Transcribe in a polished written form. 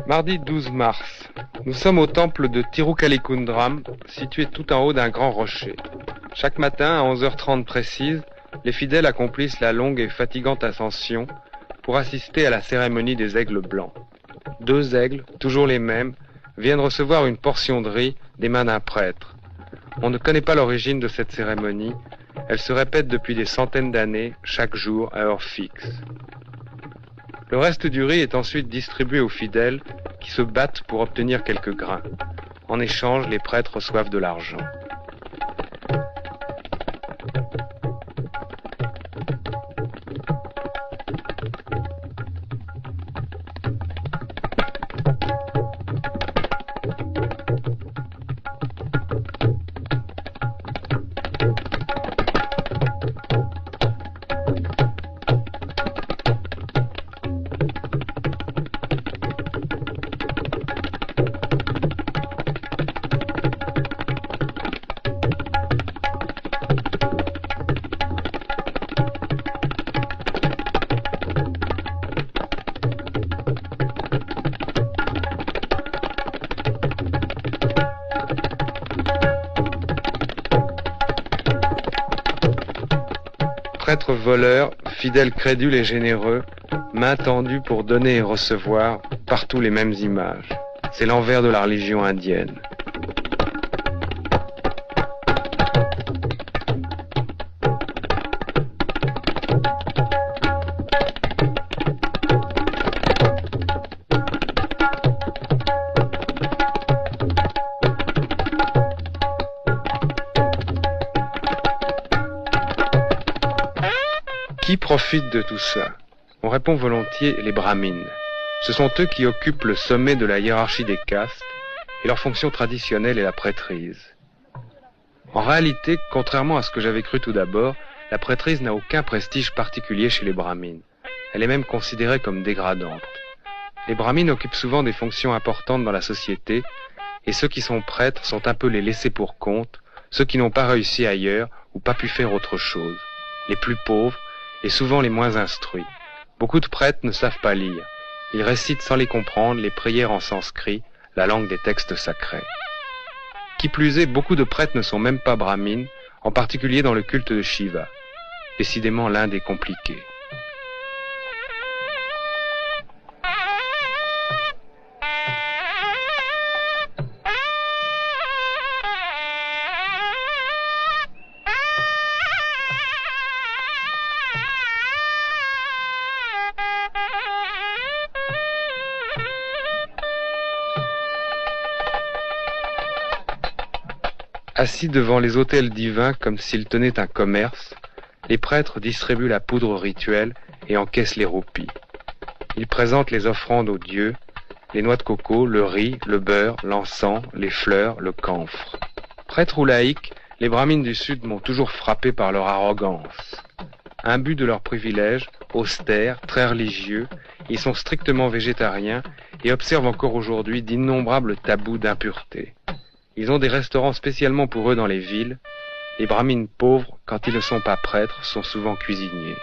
Mardi 12 mars. Nous sommes au temple de Tirukalikundram, situé tout en haut d'un grand rocher. Chaque matin, à 11h30 précise, les fidèles accomplissent la longue et fatigante ascension pour assister à la cérémonie des aigles blancs. 2 aigles, toujours les mêmes, viennent recevoir une portion de riz des mains d'un prêtre. On ne connaît pas l'origine de cette cérémonie. Elle se répète depuis des centaines d'années, chaque jour, à heure fixe. Le reste du riz est ensuite distribué aux fidèles qui se battent pour obtenir quelques grains. En échange, les prêtres reçoivent de l'argent. Prêtres voleurs, fidèles crédules et généreux, main tendue pour donner et recevoir, partout les mêmes images. C'est l'envers de la religion indienne. Qui profite de tout ça? On répond volontiers les brahmines. Ce sont eux qui occupent le sommet de la hiérarchie des castes et leur fonction traditionnelle est la prêtrise. En réalité, contrairement à ce que j'avais cru tout d'abord, la prêtrise n'a aucun prestige particulier chez les brahmines. Elle est même considérée comme dégradante. Les brahmines occupent souvent des fonctions importantes dans la société et ceux qui sont prêtres sont un peu les laissés pour compte, ceux qui n'ont pas réussi ailleurs ou pas pu faire autre chose, les plus pauvres et souvent les moins instruits. Beaucoup de prêtres ne savent pas lire. Ils récitent sans les comprendre les prières en sanskrit, la langue des textes sacrés. Qui plus est, beaucoup de prêtres ne sont même pas brahmines, en particulier dans le culte de Shiva. Décidément l'Inde est compliquée. Assis devant les autels divins comme s'ils tenaient un commerce, les prêtres distribuent la poudre rituelle et encaissent les roupies. Ils présentent les offrandes aux dieux, les noix de coco, le riz, le beurre, l'encens, les fleurs, le camphre. Prêtres ou laïcs, les brahmines du Sud m'ont toujours frappé par leur arrogance. Imbus de leurs privilèges, austères, très religieux, ils sont strictement végétariens et observent encore aujourd'hui d'innombrables tabous d'impureté. Ils ont des restaurants spécialement pour eux dans les villes. Les brahmines pauvres, quand ils ne sont pas prêtres, sont souvent cuisiniers.